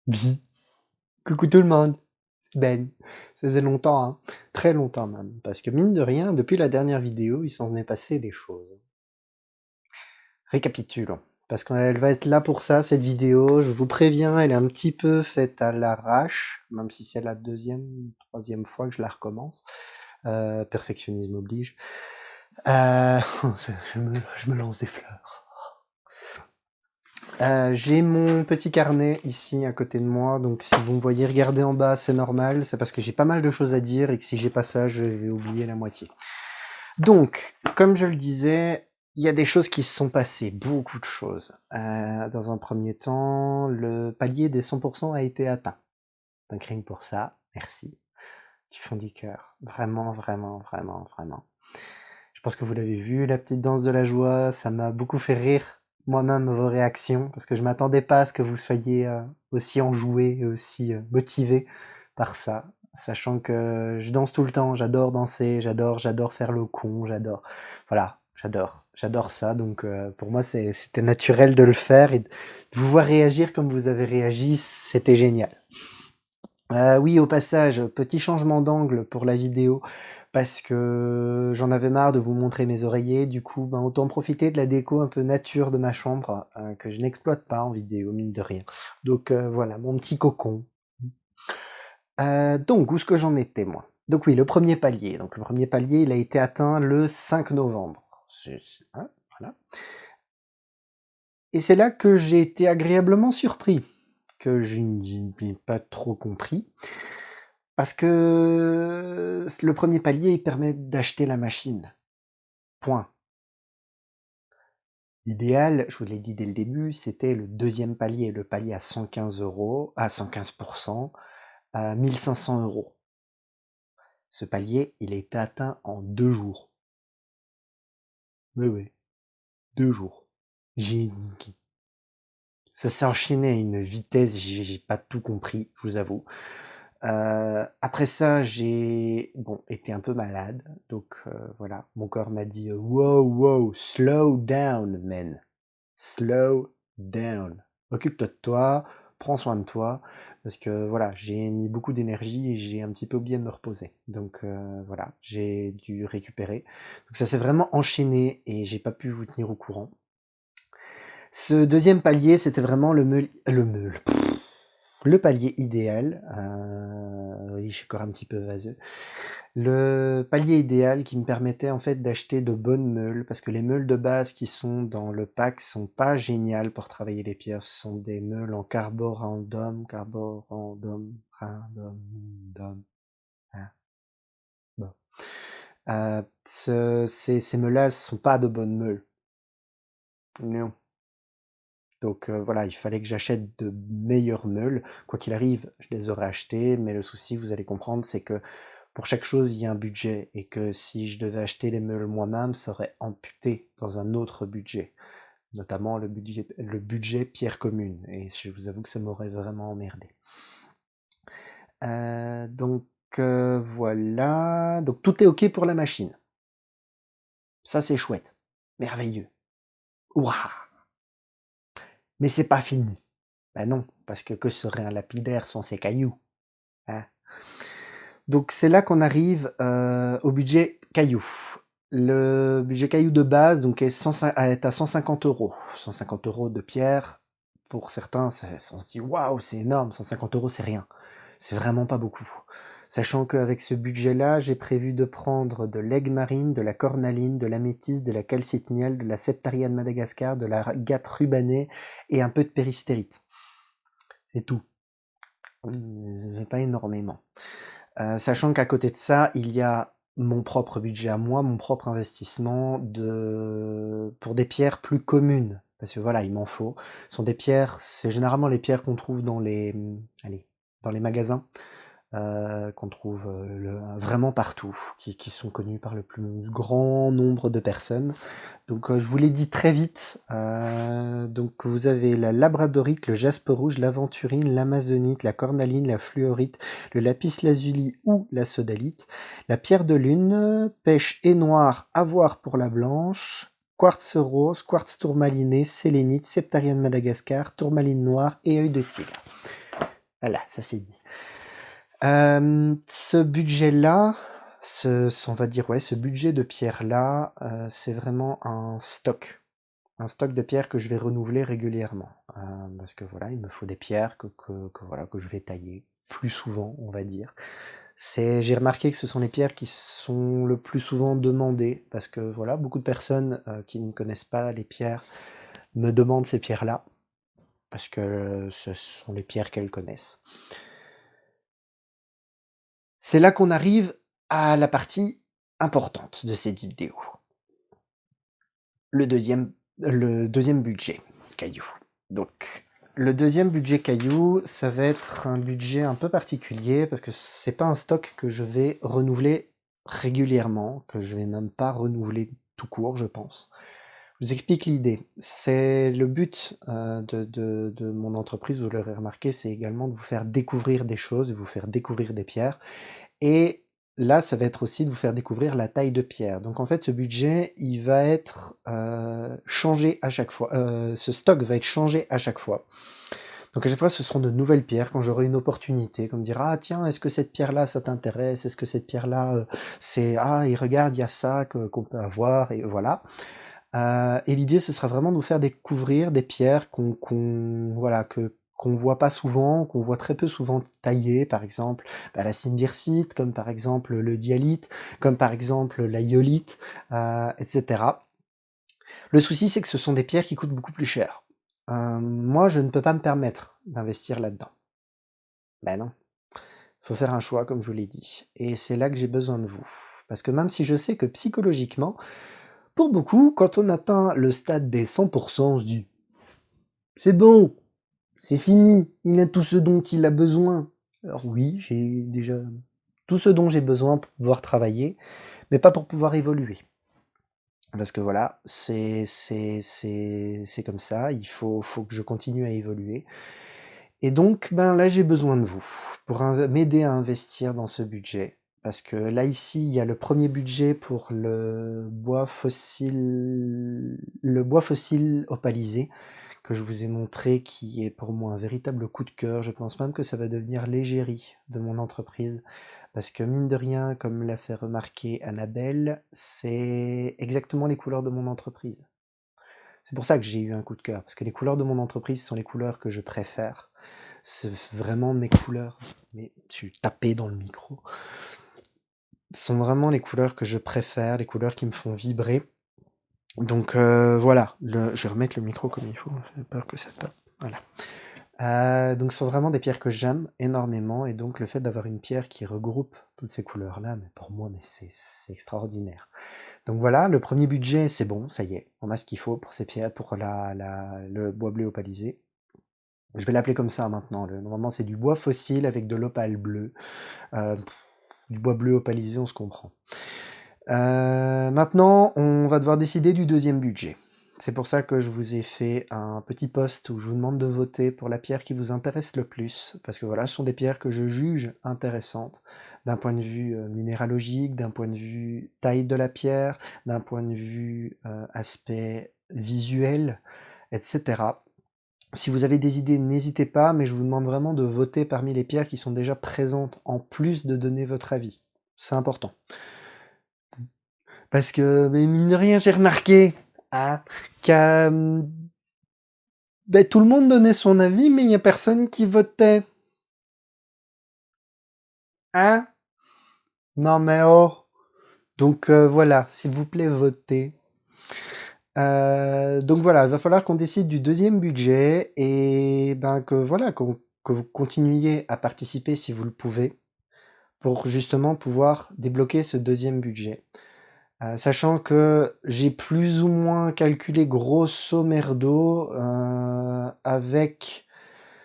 Bi. Coucou tout le monde, c'est Ben. Ça faisait longtemps, hein. Très longtemps même, parce que mine de rien, depuis la dernière vidéo, il s'en est passé des choses. Récapitulons, parce qu'elle va être là pour ça, cette vidéo. Je vous préviens, elle est un petit peu faite à l'arrache, même si c'est la deuxième, troisième fois que je la recommence. Perfectionnisme oblige. Je me lance des fleurs. J'ai mon petit carnet ici à côté de moi, donc si vous me voyez regarder en bas, c'est normal, c'est parce que j'ai pas mal de choses à dire et que si j'ai pas ça, je vais oublier la moitié. Donc, comme je le disais, il y a des choses qui se sont passées, beaucoup de choses. Dans un premier temps, le palier des 100% a été atteint. Donc rien que pour ça, merci. Du fond du cœur. Vraiment, vraiment, vraiment, vraiment. Je pense que vous l'avez vu, la petite danse de la joie, ça m'a beaucoup fait rire moi-même vos réactions, parce que je m'attendais pas à ce que vous soyez aussi enjoués et aussi motivés par ça, sachant que je danse tout le temps, j'adore danser, j'adore faire le con, voilà, j'adore ça, donc pour moi c'était naturel de le faire et de vous voir réagir comme vous avez réagi, c'était génial. Oui, au passage, petit changement d'angle pour la vidéo, parce que j'en avais marre de vous montrer mes oreillers, du coup, ben, autant profiter de la déco un peu nature de ma chambre, que je n'exploite pas en vidéo, mine de rien. Donc voilà, mon petit cocon. Donc, où est-ce que j'en étais, moi? Donc oui, le premier palier. Donc le premier palier, il a été atteint le 5 novembre. Hein, voilà. Et c'est là que j'ai été agréablement surpris, que je n'ai pas trop compris. Parce que le premier palier, il permet d'acheter la machine. Point. L'idéal, je vous l'ai dit dès le début, c'était le deuxième palier, le palier à 115 euros, à 115%, à 1500 euros. Ce palier, il a été atteint en 2 jours. Oui, oui, 2 jours. J'ai niqué. Ça s'est enchaîné à une vitesse, j'ai pas tout compris, je vous avoue. Après ça, j'ai bon, été un peu malade, donc voilà, mon corps m'a dit wow, wow, slow down, man, slow down. Occupe-toi de toi, prends soin de toi, parce que voilà, j'ai mis beaucoup d'énergie et j'ai un petit peu oublié de me reposer. Donc voilà, j'ai dû récupérer. Donc ça s'est vraiment enchaîné et j'ai pas pu vous tenir au courant. Ce deuxième palier, c'était vraiment le palier idéal. Oui, je suis encore un petit peu vaseux. Le palier idéal qui me permettait en fait d'acheter de bonnes meules, parce que les meules de base qui sont dans le pack sont pas géniales pour travailler les pierres. Ce sont des meules en random, hein, bon. Ces meules-là, elles sont pas de bonnes meules. Non. Donc voilà, il fallait que j'achète de meilleures meules. Quoi qu'il arrive, je les aurais achetées, mais le souci, vous allez comprendre, c'est que pour chaque chose, il y a un budget, et que si je devais acheter les meules moi-même, ça aurait amputé dans un autre budget, notamment le budget pierre commune, et je vous avoue que ça m'aurait vraiment emmerdé. Donc voilà, donc tout est ok pour la machine. Ça c'est chouette, merveilleux. Ouah. Mais c'est pas fini. Ben non, parce que serait un lapidaire sans ses cailloux, hein? Donc c'est là qu'on arrive au budget caillou. Le budget caillou de base donc est à 150 euros. 150 euros de pierre, pour certains, on se dit waouh, c'est énorme, 150 euros c'est rien. C'est vraiment pas beaucoup. Sachant qu'avec ce budget-là, j'ai prévu de prendre de l'aigue marine, de la cornaline, de l'améthyste, de la calcitnielle, de la septaria de Madagascar, de la gate rubanée et un peu de péristérite. C'est tout. Pas énormément. Sachant qu'à côté de ça, il y a mon propre budget à moi, mon propre investissement pour des pierres plus communes. Parce que voilà, il m'en faut. Ce sont des pierres, c'est généralement les pierres qu'on trouve dans les magasins, qu'on trouve vraiment partout, qui sont connues par le plus grand nombre de personnes. Donc je vous l'ai dit très vite. Donc vous avez la labradorite, le jaspe rouge, l'aventurine, l'amazonite, la cornaline, la fluorite, le lapis lazuli ou la sodalite, la pierre de lune, pêche et noire, à voir pour la blanche, quartz rose, quartz tourmaliné, sélénite, septaria de Madagascar, tourmaline noire et œil de tigre. Voilà, ça c'est dit. Ce budget-là, on va dire, ouais, ce budget de pierres-là, c'est vraiment un stock. Un stock de pierres que je vais renouveler régulièrement. Parce que voilà, il me faut des pierres voilà, que je vais tailler plus souvent, on va dire. J'ai remarqué que ce sont les pierres qui sont le plus souvent demandées, parce que voilà, beaucoup de personnes qui ne connaissent pas les pierres me demandent ces pierres-là, parce que ce sont les pierres qu'elles connaissent. C'est là qu'on arrive à la partie importante de cette vidéo. Le deuxième budget caillou. Donc, le deuxième budget caillou, ça va être un budget un peu particulier parce que c'est pas un stock que je vais renouveler régulièrement, que je vais même pas renouveler tout court, je pense. Je vous explique l'idée. C'est le but de mon entreprise, vous l'aurez remarqué, c'est également de vous faire découvrir des choses, de vous faire découvrir des pierres. Et là, ça va être aussi de vous faire découvrir la taille de pierre. Donc en fait, ce budget, il va être changé à chaque fois. Ce stock va être changé à chaque fois. Donc à chaque fois, ce seront de nouvelles pierres quand j'aurai une opportunité, comme dire ah tiens, est-ce que cette pierre-là, ça t'intéresse? Est-ce que cette pierre-là, c'est ah et regarde, il y a ça qu'on peut avoir et voilà. Et l'idée, ce sera vraiment de vous faire découvrir des pierres voilà, qu'on voit pas souvent, qu'on voit très peu souvent taillées, par exemple la symbirsite, comme par exemple le dialyte, comme par exemple la iolite, etc. Le souci, c'est que ce sont des pierres qui coûtent beaucoup plus cher. Moi, je ne peux pas me permettre d'investir là-dedans. Ben non. Faut faire un choix, comme je vous l'ai dit. Et c'est là que j'ai besoin de vous. Parce que même si je sais que psychologiquement, pour beaucoup, quand on atteint le stade des 100%, on se dit c'est bon, c'est fini, il a tout ce dont il a besoin. Alors oui, j'ai déjà tout ce dont j'ai besoin pour pouvoir travailler, mais pas pour pouvoir évoluer. Parce que voilà, c'est comme ça, il faut que je continue à évoluer. Et donc, ben là, j'ai besoin de vous pour m'aider à investir dans ce budget. Parce que là, ici, il y a le premier budget pour le bois fossile opalisé que je vous ai montré, qui est pour moi un véritable coup de cœur. Je pense même que ça va devenir l'égérie de mon entreprise. Parce que mine de rien, comme l'a fait remarquer Annabelle, c'est exactement les couleurs de mon entreprise. C'est pour ça que j'ai eu un coup de cœur, parce que les couleurs de mon entreprise sont les couleurs que je préfère. C'est vraiment mes couleurs. Mais je suis tapé dans le micro. Ce sont vraiment les couleurs que je préfère, les couleurs qui me font vibrer. Donc voilà, je vais remettre le micro comme il faut, j'ai peur que ça tape. Voilà. Donc ce sont vraiment des pierres que j'aime énormément, et donc le fait d'avoir une pierre qui regroupe toutes ces couleurs-là, mais pour moi, mais c'est extraordinaire. Donc voilà, le premier budget, c'est bon, ça y est, on a ce qu'il faut pour ces pierres, pour le bois bleu opalisé. Je vais l'appeler comme ça maintenant. Normalement, c'est du bois fossile avec de l'opale bleu. Du bois bleu opalisé, on se comprend. Maintenant, on va devoir décider du deuxième budget. C'est pour ça que je vous ai fait un petit post où je vous demande de voter pour la pierre qui vous intéresse le plus, parce que voilà, ce sont des pierres que je juge intéressantes, d'un point de vue minéralogique, d'un point de vue taille de la pierre, d'un point de vue aspect visuel, etc. Si vous avez des idées, n'hésitez pas, mais je vous demande vraiment de voter parmi les pierres qui sont déjà présentes, en plus de donner votre avis. C'est important. Parce que, mais mine de rien, j'ai remarqué que tout le monde donnait son avis, mais il n'y a personne qui votait. Hein? Non mais oh. Donc voilà, s'il vous plaît, votez. Donc voilà, il va falloir qu'on décide du deuxième budget, et ben que voilà, que vous continuiez à participer si vous le pouvez, pour justement pouvoir débloquer ce deuxième budget. Sachant que j'ai plus ou moins calculé grosso merdo, avec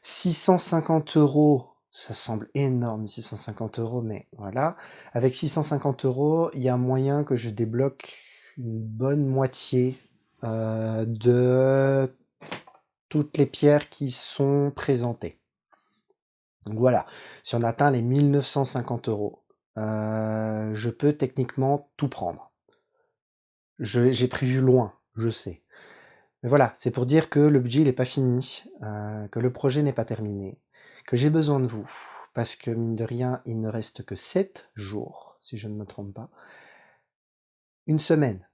650 €, ça semble énorme 650 €, mais voilà. Avec 650 €, il y a moyen que je débloque une bonne moitié de toutes les pierres qui sont présentées. Donc voilà, si on atteint les 1950 €, je peux techniquement tout prendre. J'ai prévu loin, je sais. Mais voilà, c'est pour dire que le budget n'est pas fini, que le projet n'est pas terminé, que j'ai besoin de vous. Parce que mine de rien, il ne reste que 7 jours, si je ne me trompe pas. Une semaine.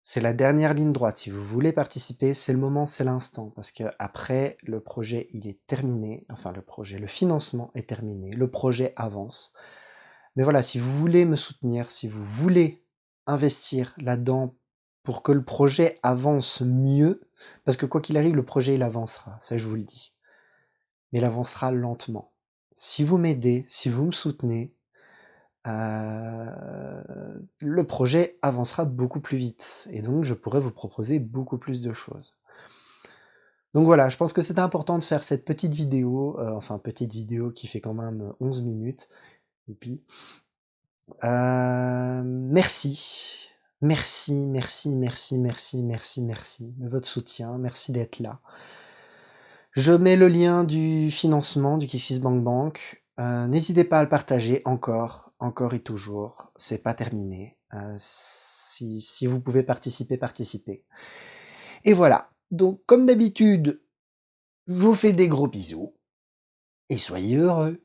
C'est la dernière ligne droite. Si vous voulez participer, c'est le moment, c'est l'instant. Parce que après, le projet, il est terminé. Enfin, le financement est terminé. Le projet avance. Mais voilà, si vous voulez me soutenir, si vous voulez investir là-dedans pour que le projet avance mieux, parce que quoi qu'il arrive, le projet, il avancera. Ça, je vous le dis. Mais il avancera lentement. Si vous m'aidez, si vous me soutenez, le projet avancera beaucoup plus vite. Et donc, je pourrai vous proposer beaucoup plus de choses. Donc voilà, je pense que c'était important de faire cette petite vidéo, enfin petite vidéo qui fait quand même 11 minutes. Et puis, merci. Merci, merci, merci, merci, merci, merci de votre soutien. Merci d'être là. Je mets le lien du financement du KissKissBankBank. N'hésitez pas à le partager encore et toujours. C'est pas terminé. Si vous pouvez participer, participez. Et voilà. Donc, comme d'habitude, je vous fais des gros bisous. Et soyez heureux.